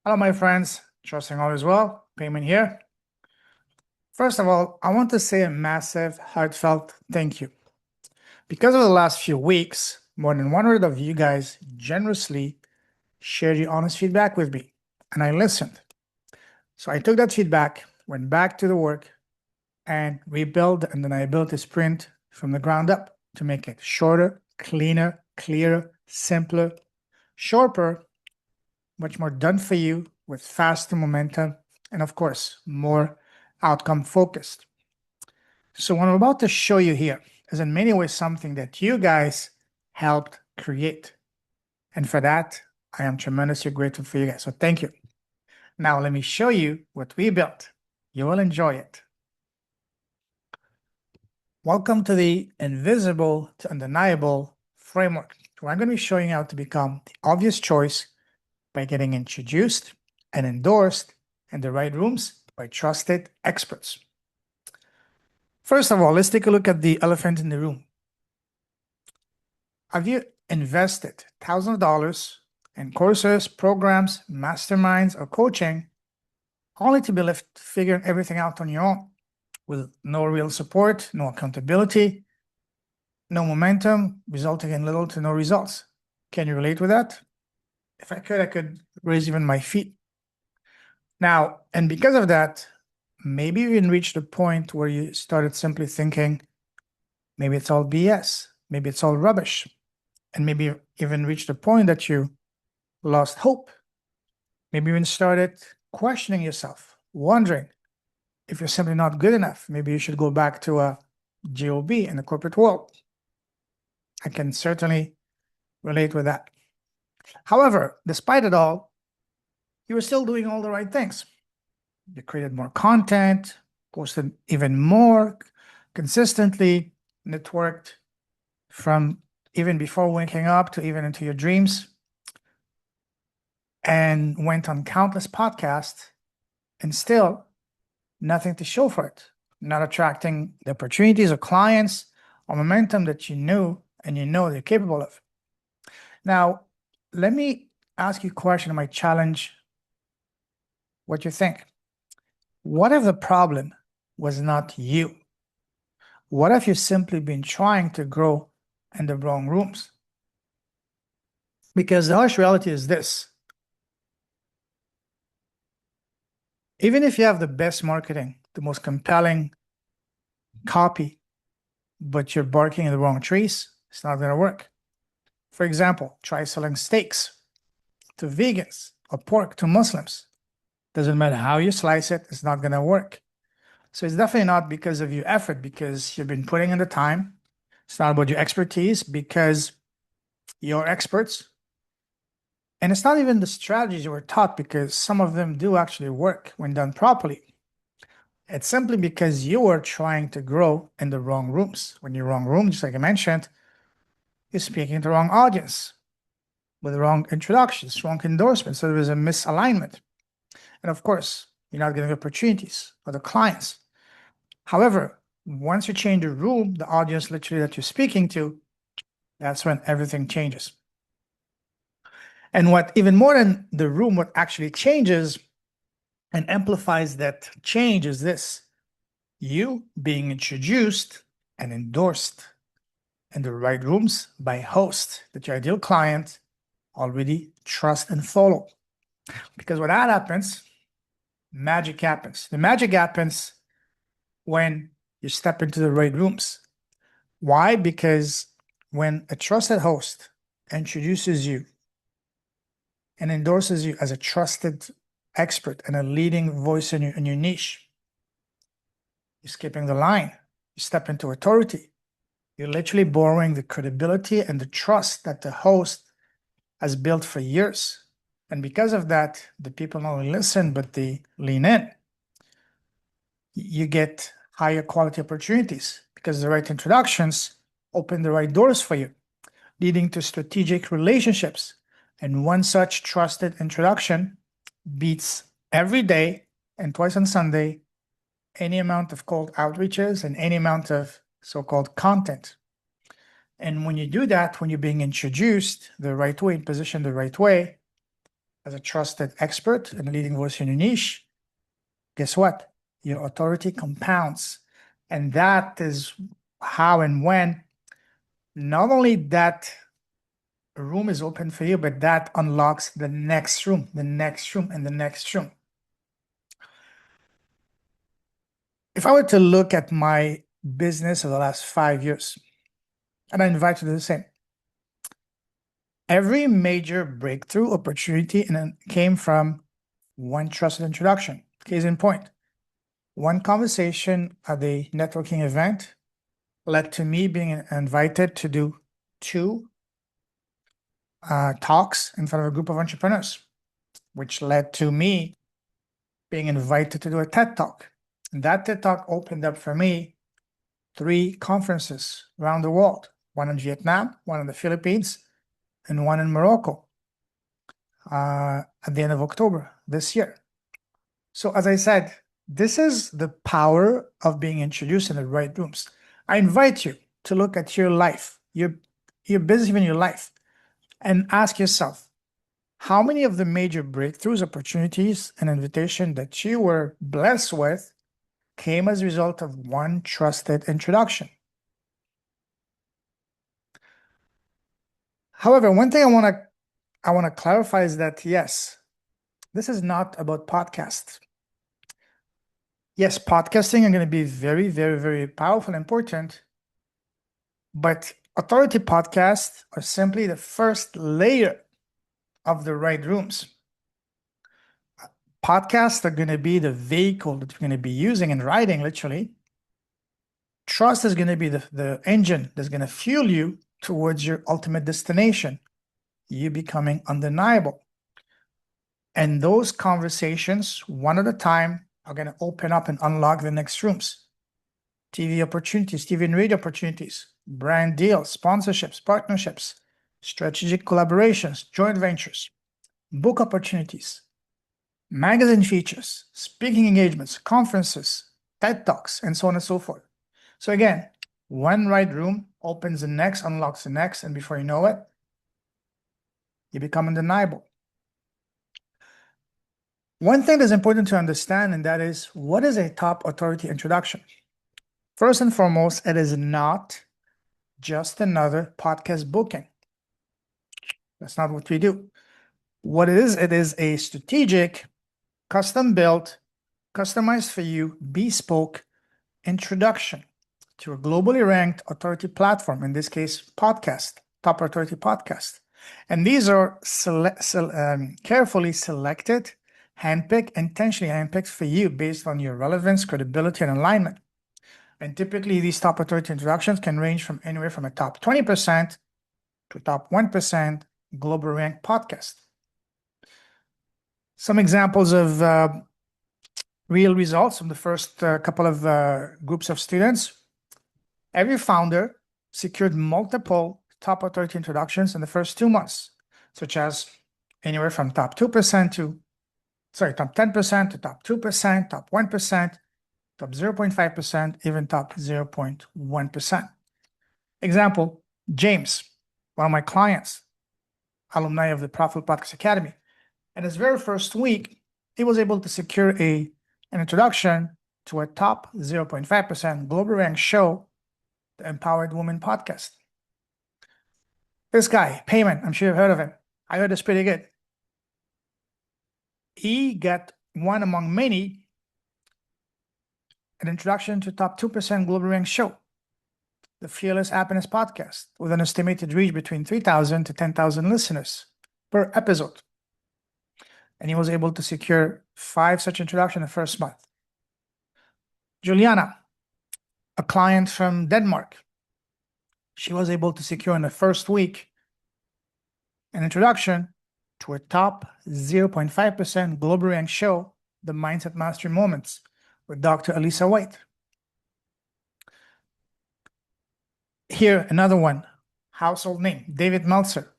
Hello, my friends. Trusting all is well. Payment here. First of all, I want to say a massive, heartfelt thank you. Because of the last few weeks, more than 100 of you guys generously shared your honest feedback with me, and I listened. So I took that feedback, went back to the work, and rebuilt the Undeniability Sprint from the ground up to make it shorter, cleaner, clearer, simpler, sharper, much more done for you with faster momentum, and of course, more outcome focused. So what I'm about to show you here is in many ways something that you guys helped create. And for that, I am tremendously grateful for you guys. So thank you. Now let me show you what we built. You will enjoy it. Welcome to the Invisible to Undeniable framework, where I'm going to be showing you how to become the obvious choice by getting introduced and endorsed in the right rooms by trusted experts. First of all, let's take a look at the elephant in the room. Have you invested thousands of dollars in courses, programs, masterminds, or coaching, only to be left figuring everything out on your own with no real support, no accountability, no momentum, resulting in little to no results? Can you relate with that? If I could raise even my feet. Now, and because of that, maybe you even reached a point where you started simply thinking, maybe it's all BS, maybe it's all rubbish, and maybe you even reached a point that you lost hope. Maybe you even started questioning yourself, wondering if you're simply not good enough. Maybe you should go back to a job in the corporate world. I can certainly relate with that. However, despite it all, you were still doing all the right things. You created more content, posted even more consistently, networked from even before waking up to even into your dreams, and went on countless podcasts, and still nothing to show for it, not attracting the opportunities or clients or momentum that you knew and you know they're capable of. Now, let me ask you a question. I might challenge what you think. What if the problem was not you? What if you've simply been trying to grow in the wrong rooms? Because the harsh reality is this. Even if you have the best marketing, the most compelling copy, but you're barking in the wrong trees, it's not going to work. For example, try selling steaks to vegans or pork to Muslims. Doesn't matter how you slice it, it's not going to work. So it's definitely not because of your effort, because you've been putting in the time. It's not about your expertise, because you're experts. And it's not even the strategies you were taught, because some of them do actually work when done properly. It's simply because you are trying to grow in the wrong rooms. When you're wrong room, just like I mentioned, you're speaking to the wrong audience with the wrong introductions, wrong endorsements. So there's a misalignment. And of course, you're not giving opportunities for the clients. However, once you change the room, the audience literally that you're speaking to, that's when everything changes. And what even more than the room, what actually changes and amplifies that change is this: you being introduced and endorsed in the right rooms by hosts that your ideal client already trust and follow. Because when that happens, magic happens. The magic happens when you step into the right rooms. Why? Because when a trusted host introduces you and endorses you as a trusted expert and a leading voice in your niche, you're skipping the line. You step into authority. You're literally borrowing the credibility and the trust that the host has built for years. And because of that, the people not only listen, but they lean in. You get higher quality opportunities because the right introductions open the right doors for you, leading to strategic relationships. And one such trusted introduction beats every day and twice on Sunday any amount of cold outreaches and any amount of so-called content. And when you do that, when you're being introduced the right way, positioned the right way, as a trusted expert and a leading voice in your niche, guess what? Your authority compounds. And that is how and when not only that room is open for you, but that unlocks the next room, the next room, and the next room. If I were to look at my business of the last 5 years, and I invite you to do the same, every major breakthrough opportunity came from one trusted introduction. Case in point, one conversation at a networking event led to me being invited to do 2 talks in front of a group of entrepreneurs, which led to me being invited to do a TED Talk. And that TED Talk opened up for me 3 conferences around the world, one in Vietnam, one in the Philippines, and one in Morocco at the end of October this year. So as I said, this is the power of being introduced in the right rooms. I invite you to look at your life, your business, even your life, and ask yourself, how many of the major breakthroughs, opportunities, and invitation that you were blessed with came as a result of one trusted introduction? However, one thing I want to clarify is that, yes, this is not about podcasts. Yes, podcasting are going to be very, very, very powerful and important, but authority podcasts are simply the first layer of the right rooms. Podcasts are going to be the vehicle that you're going to be using and riding, literally. Trust is going to be the engine that's going to fuel you towards your ultimate destination, you becoming undeniable. And those conversations, one at a time, are going to open up and unlock the next rooms. TV opportunities, TV and radio opportunities, brand deals, sponsorships, partnerships, strategic collaborations, joint ventures, book opportunities, magazine features, speaking engagements, conferences, TED Talks, and so on and so forth. So again, one right room opens the next, unlocks the next, and before you know it, you become undeniable. One thing that's important to understand, and that is, what is a top authority introduction? First and foremost, it is not just another podcast booking. That's not what we do. What it is a strategic, custom-built, customized for you, bespoke introduction to a globally ranked authority platform, in this case, podcast, top authority podcast. And these are carefully selected, handpicked, intentionally handpicked for you based on your relevance, credibility, and alignment. And typically, these top authority introductions can range from anywhere from a top 20% to top 1% global ranked podcast. Some examples of real results from the first couple of groups of students. Every founder secured multiple top authority introductions in the first 2 months, such as anywhere from top 2% to, top 10% to top 2%, top 1%, top 0.5%, even top 0.1%. Example, James, one of my clients, alumni of the Profitable Podcast Academy. In his very first week, he was able to secure an introduction to a top 0.5% global ranked show, the Empowered Woman podcast. This guy, Payman, I'm sure you've heard of him. I heard it's pretty good. He got one among many, an introduction to top 2% global ranked show, the Fearless Happiness podcast, with an estimated reach between 3,000 to 10,000 listeners per episode. And he was able to secure 5 such introductions in the first month. Juliana, a client from Denmark, she was able to secure in the first week an introduction to a top 0.5% global ranked show, the Mindset Mastery Moments, with Dr. Elisa White. Here, another one, household name, David Meltzer.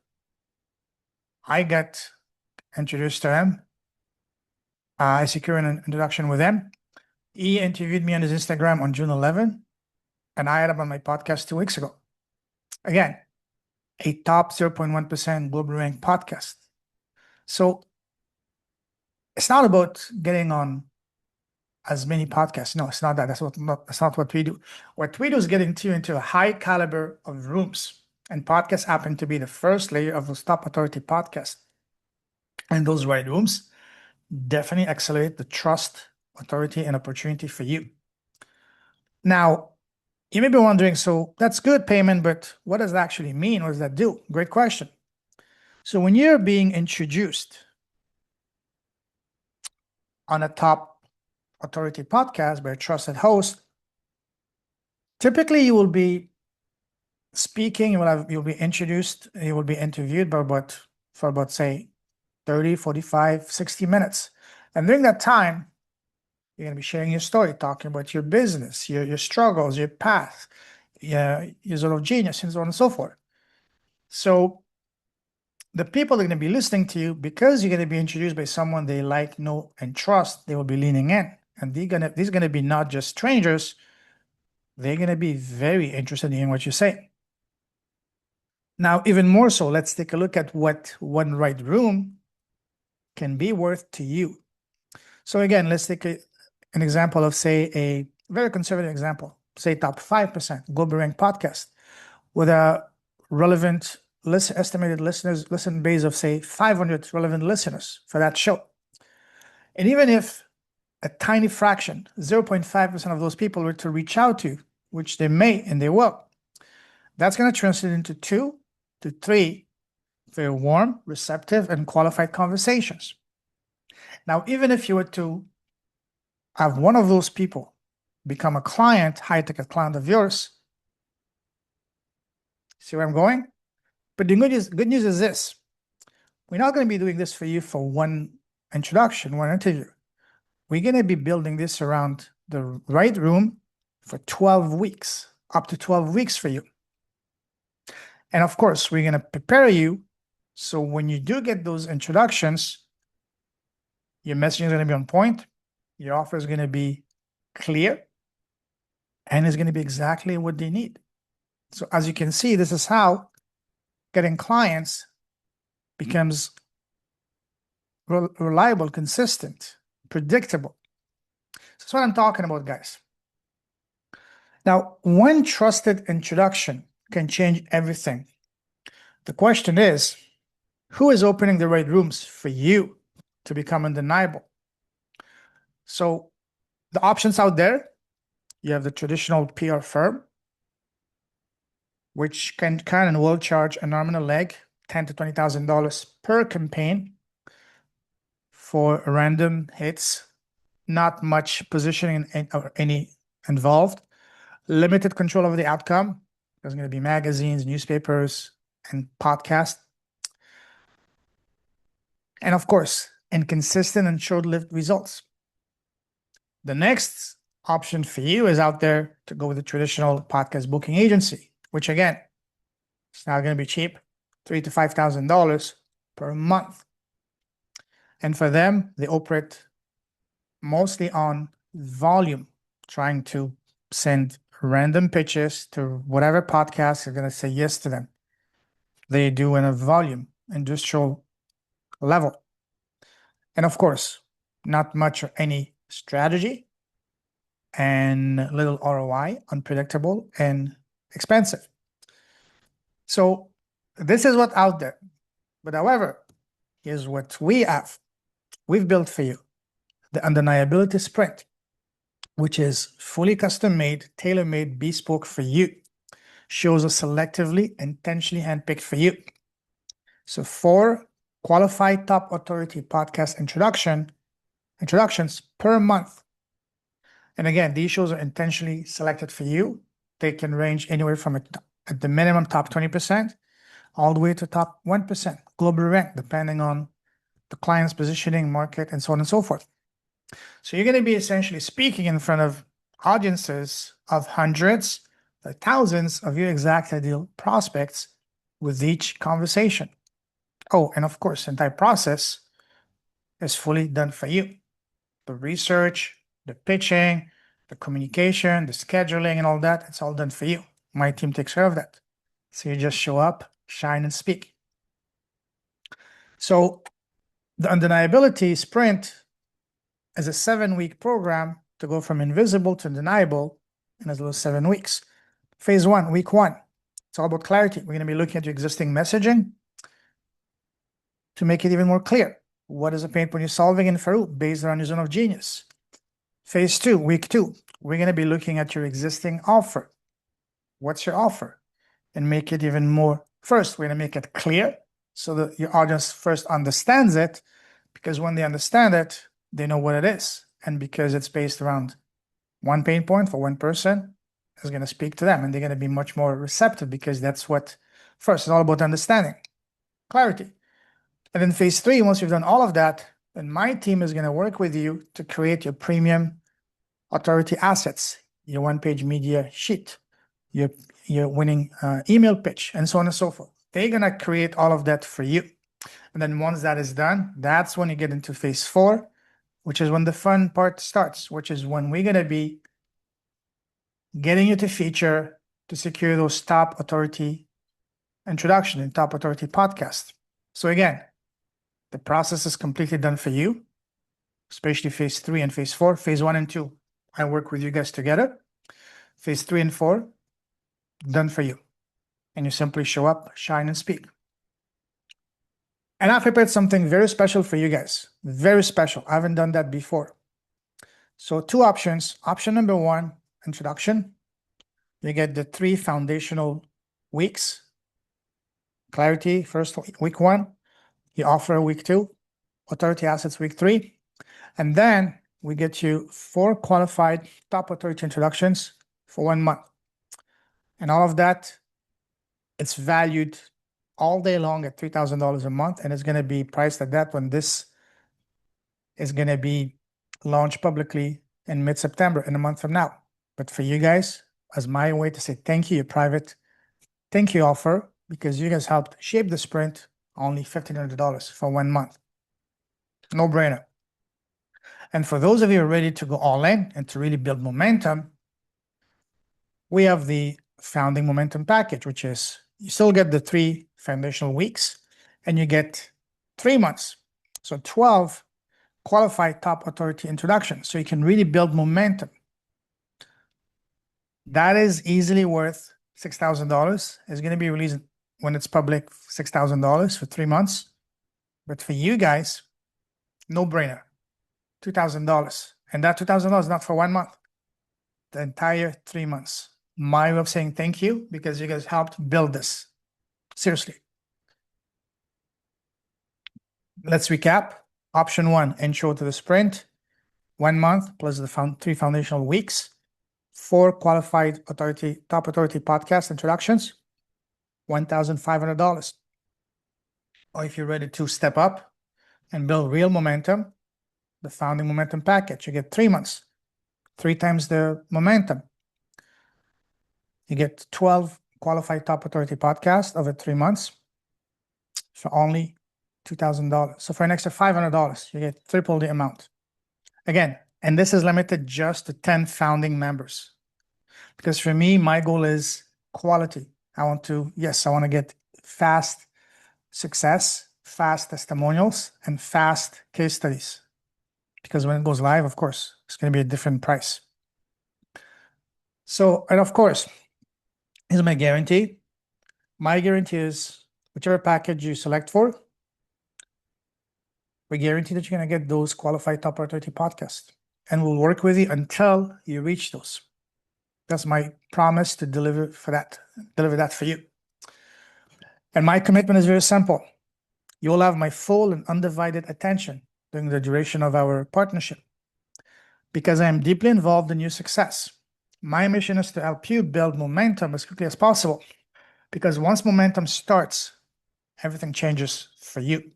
I got introduced to him. I secured an introduction with him. He interviewed me on his Instagram on June 11, and I had him on my podcast 2 weeks ago. Again, a top 0.1% global ranked podcast. So it's not about getting on as many podcasts. No, it's not that. That's not what we do. What we do is getting you into a high caliber of rooms. And podcasts happen to be the first layer of those top authority podcasts. And those right rooms definitely accelerate the trust, authority, and opportunity for you. Now, you may be wondering, so that's good payment, but what does that actually mean? What does that do? Great question. So when you're being introduced on a top authority podcast by a trusted host, typically you will be speaking, you'll be introduced, you will be interviewed for about say 30, 45, 60 minutes. And during that time, you're going to be sharing your story, talking about your business, your struggles, your path, your zone of genius, and so on and so forth. So the people are going to be listening to you because you're going to be introduced by someone they like, know, and trust. They will be leaning in. And these are going to be not just strangers. They're going to be very interested in hearing what you say. Now, even more so, let's take a look at what one right room can be worth to you. So again, let's take an example of, say, a very conservative example, say top 5% global ranked podcast with a relevant estimated listen base of, say, 500 relevant listeners for that show. And even if a tiny fraction, 0.5% of those people were to reach out to you, which they may and they will, that's going to translate into 2 to 3 very warm, receptive, and qualified conversations. Now, even if you were to have one of those people become a client, high-ticket client of yours, see where I'm going? But the good news is this. We're not going to be doing this for you for one introduction, one interview. We're going to be building this around the right room for 12 weeks, up to 12 weeks for you. And of course, we're going to prepare you so when you do get those introductions, your messaging is going to be on point, your offer is going to be clear, and it's going to be exactly what they need. So as you can see, this is how getting clients becomes reliable, consistent, predictable. That's what I'm talking about, guys. Now, one trusted introduction can change everything. The question is, who is opening the right rooms for you to become undeniable? So the options out there, you have the traditional PR firm, which can and will charge an arm and a leg, $10,000 to $20,000 per campaign for random hits, not much positioning or any involved, limited control over the outcome. There's going to be magazines, newspapers, and podcasts. And of course, inconsistent and short-lived results. The next option for you is out there to go with the traditional podcast booking agency, which again, it's not going to be cheap, $3,000 to $5,000 per month. And for them, they operate mostly on volume, trying to send random pitches to whatever podcast are going to say yes to them. They do in a volume, industrial level. And of course, not much or any strategy and little ROI, unpredictable and expensive. So this is what's out there. But however, here's what we've built for you, the Undeniability Sprint, which is fully custom-made, tailor-made, bespoke for you. Shows are selectively, intentionally handpicked for you. So 4 qualified top authority podcast introductions per month. And again, these shows are intentionally selected for you. They can range anywhere from at the minimum top 20% all the way to top 1% global rank, depending on the client's positioning, market, and so on and so forth. So you're going to be essentially speaking in front of audiences of hundreds, thousands of your exact ideal prospects with each conversation. Oh, and of course, the entire process is fully done for you. The research, the pitching, the communication, the scheduling, and all that, it's all done for you. My team takes care of that. So you just show up, shine, and speak. So the Undeniability Sprint as a 7-week program to go from invisible to undeniable in as little as 7 weeks. Phase 1, week 1, it's all about clarity. We're going to be looking at your existing messaging to make it even more clear. What is the pain point you're solving in Faru based on your zone of genius? Phase 2, week 2, we're going to be looking at your existing offer. What's your offer? And make it even more. First, we're going to make it clear so that your audience first understands it, because when they understand it, they know what it is. And because it's based around one pain point for one person, is going to speak to them, and they're going to be much more receptive, because that's what, first, it's all about understanding, clarity. And then phase 3, once you've done all of that, then my team is going to work with you to create your premium authority assets, your one-page media sheet, your winning email pitch, and so on and so forth. They're going to create all of that for you. And then once that is done, that's when you get into phase 4, which is when the fun part starts, which is when we're going to be getting you to feature to secure those top authority introduction and top authority podcast. So again, the process is completely done for you, especially phase 3 and phase 4. Phase 1 and 2, I work with you guys together. Phase 3 and 4, done for you. And you simply show up, shine, and speak. And I've prepared something very special for you guys. Very special. I haven't done that before. So 2 options. Option number 1, introduction. You get the 3 foundational weeks. Clarity, first week 1. You offer week 2. Authority assets week 3. And then we get you 4 qualified top authority introductions for 1 month. And all of that, it's valued all day long at $3,000 a month, and it's going to be priced at that when this is going to be launched publicly in mid-September, in a month from now. But for you guys, as my way to say thank you, your private thank you offer, because you guys helped shape the sprint, only $1,500 for 1 month. No brainer. And for those of you who are ready to go all in and to really build momentum, we have the founding momentum package, which is you still get the 3 foundational weeks and you get 3 months. So 12 qualified top authority introductions. So you can really build momentum. That is easily worth $6,000. It's going to be released when it's public, $6,000 for 3 months. But for you guys, no brainer, $2,000. And that $2,000 is not for 1 month, the entire 3 months. My way of saying thank you, because you guys helped build this. Seriously. Let's recap. Option 1, intro to the sprint. 1 month plus the 3 foundational weeks. 4 qualified top authority podcast introductions. $1,500. Or if you're ready to step up and build real momentum, the founding momentum package, you get 3 months, 3 times the momentum. You get 12 qualified top authority podcasts over 3 months for only $2,000. So for an extra $500, you get triple the amount. Again, and this is limited just to 10 founding members. Because for me, my goal is quality. I want to get fast success, fast testimonials, and fast case studies. Because when it goes live, of course, it's going to be a different price. So, and of course, here's my guarantee. My guarantee is whichever package you select for, we guarantee that you're going to get those qualified top authority podcasts. And we'll work with you until you reach those. That's my promise to deliver that for you. And my commitment is very simple. You will have my full and undivided attention during the duration of our partnership, because I am deeply involved in your success. My mission is to help you build momentum as quickly as possible, because once momentum starts, everything changes for you.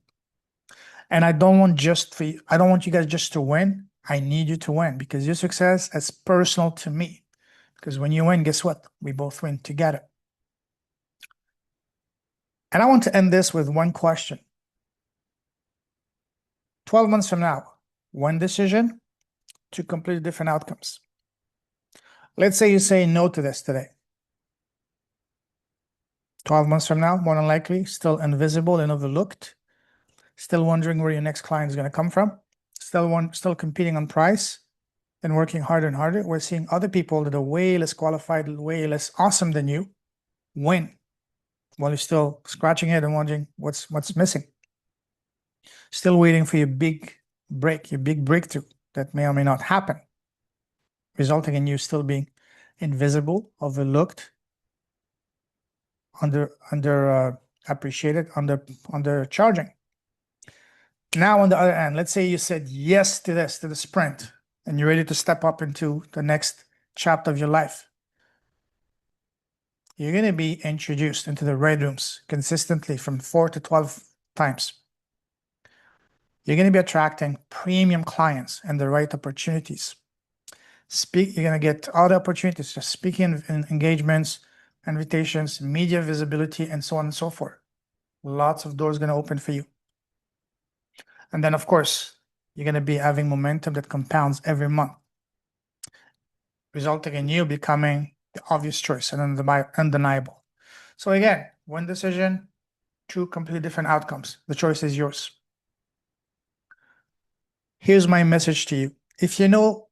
And I don't want you guys just to win. I need you to win, because your success is personal to me. Because when you win, guess what? We both win together. And I want to end this with one question. 12 months from now, one decision, 2 completely different outcomes. Let's say you say no to this today. 12 months from now, more than likely, still invisible and overlooked, still wondering where your next client is going to come from, still competing on price and working harder and harder. We're seeing other people that are way less qualified, way less awesome than you win while you're still scratching it and wondering what's missing. Still waiting for your big break, your big breakthrough that may or may not happen, resulting in you still being invisible, overlooked, appreciated, undercharging. Now, on the other hand, let's say you said yes to this, to the sprint, and you're ready to step up into the next chapter of your life. You're going to be introduced into the red rooms consistently from 4 to 12 times. You're going to be attracting premium clients and the right opportunities. You're going to get all the opportunities, just speaking in engagements, invitations, media visibility, and so on and so forth. Lots of doors going to open for you. And then, of course, you're going to be having momentum that compounds every month, resulting in you becoming the obvious choice and undeniable. So again, one decision, two completely different outcomes. The choice is yours. Here's my message to you. If you know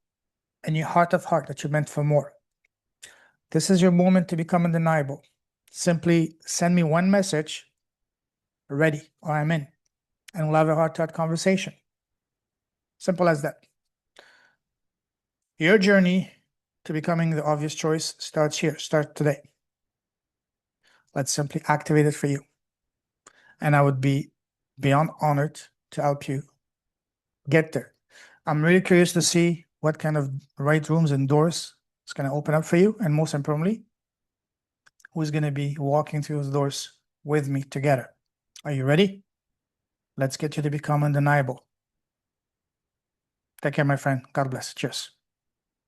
in your heart of heart that you're meant for more, this is your moment to become undeniable. Simply send me one message, ready, or I'm in, and we'll have a heart-to-heart conversation. Simple as that. Your journey to becoming the obvious choice starts here, start today. Let's simply activate it for you. And I would be beyond honored to help you get there. I'm really curious to see what kind of right rooms and doors it's going to open up for you. And most importantly, who's going to be walking through those doors with me together. Are you ready? Let's get you to become undeniable. Take care, my friend. God bless. Cheers.